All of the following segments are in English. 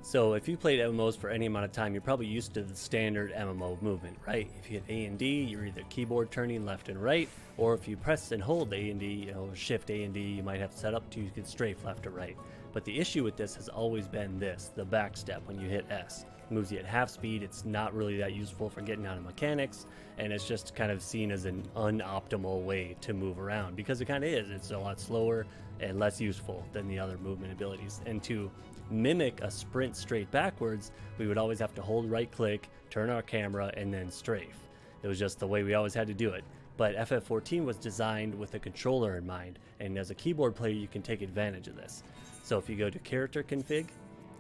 So if you played MMOs for any amount of time, you're probably used to the standard MMO movement, right? If you hit A and D, you're either keyboard turning left and right, or if you press and hold A and D, Shift A and D, you might have set up to you can strafe left or right. But the issue with this has always been this, the back step when you hit S. It moves you at half speed. It's not really that useful for getting out of mechanics, and it's just kind of seen as an unoptimal way to move around because it kind of is. It's a lot slower and less useful than the other movement abilities. And to mimic a sprint straight backwards, we would always have to hold right click, turn our camera, and then strafe. It was just the way we always had to do it. But FF14 was designed with a controller in mind, and as a keyboard player you can take advantage of this. So if you go to character config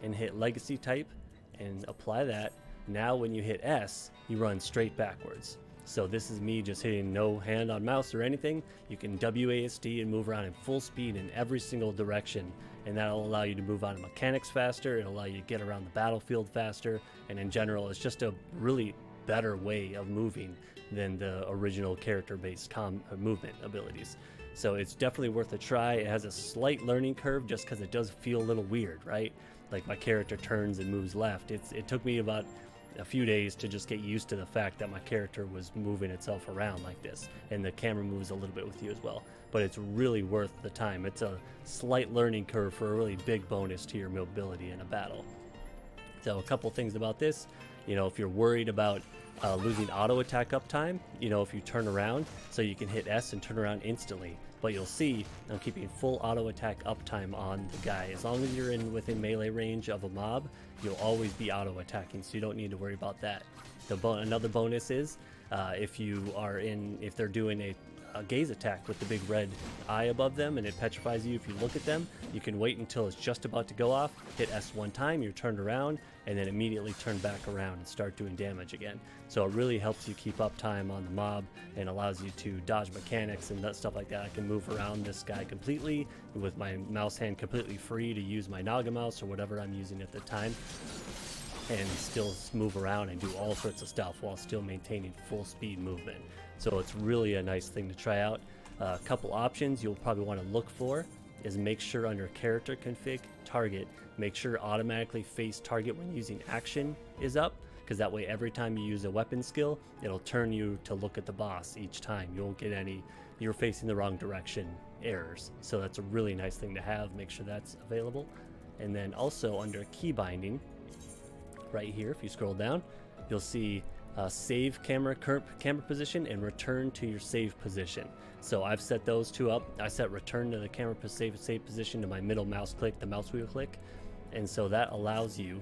and hit legacy type and apply that, now when you hit S, you run straight backwards. So this is me just hitting no hand on mouse or anything. You can WASD and move around in full speed in every single direction, and that'll allow you to move on to mechanics faster. It'll allow you to get around the battlefield faster, and in general it's just a really better way of moving than the original character-based movement abilities. So it's definitely worth a try. It has a slight learning curve just because it does feel a little weird, right? Like my character turns and moves left. It took me about a few days to just get used to the fact that my character was moving itself around like this, and the camera moves a little bit with you as well. But it's really worth the time. It's a slight learning curve for a really big bonus to your mobility in a battle. So a couple things about this, if you're worried about losing auto attack uptime, if you turn around, so you can hit S and turn around instantly. But you'll see I'm keeping full auto attack uptime on the guy. As long as you're within melee range of a mob, you'll always be auto attacking, so you don't need to worry about that. Another bonus is if they're doing a gaze attack with the big red eye above them and it petrifies you if you look at them, you can wait until it's just about to go off, hit S one time, you're turned around, and then immediately turn back around and start doing damage again. So it really helps you keep up time on the mob and allows you to dodge mechanics and stuff like that. I can move around this guy completely with my mouse hand completely free to use my Naga mouse or whatever I'm using at the time, and still move around and do all sorts of stuff while still maintaining full speed movement. So it's really a nice thing to try out. A couple options you'll probably want to look for is make sure under character config target, make sure automatically face target when using action is up, because that way every time you use a weapon skill, it'll turn you to look at the boss each time. You won't get any you're facing the wrong direction errors. So that's a really nice thing to have. Make sure that's available. And then also under key binding, right here, if you scroll down, you'll see save current camera position and return to your save position. So I've set those two up. I set return to the camera save position to my middle mouse click, the mouse wheel click, and so that allows you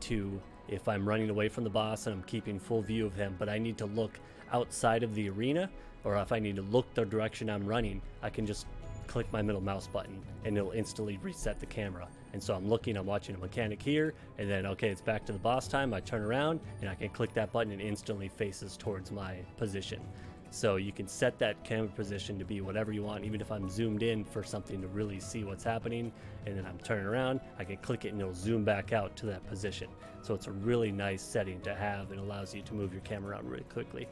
to, if I'm running away from the boss and I'm keeping full view of him, but I need to look outside of the arena, or if I need to look the direction I'm running, I can just click my middle mouse button and it'll instantly reset the camera. And so I'm watching a mechanic here, and then okay, it's back to the boss time. I turn around and I can click that button and instantly faces towards my position. So you can set that camera position to be whatever you want, even if I'm zoomed in for something to really see what's happening, and then I'm turning around, I can click it and it'll zoom back out to that position. So it's a really nice setting to have and allows you to move your camera around really quickly.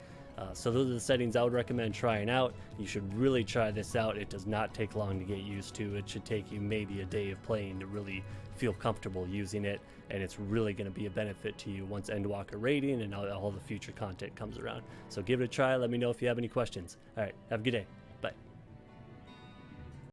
So those are the settings I would recommend trying out. You should really try this out. It does not take long to get used to. It should take you maybe a day of playing to really feel comfortable using it, and it's really going to be a benefit to you once Endwalker raiding and all the future content comes around. So give it a try. Let me know if you have any questions. All right, have a good day.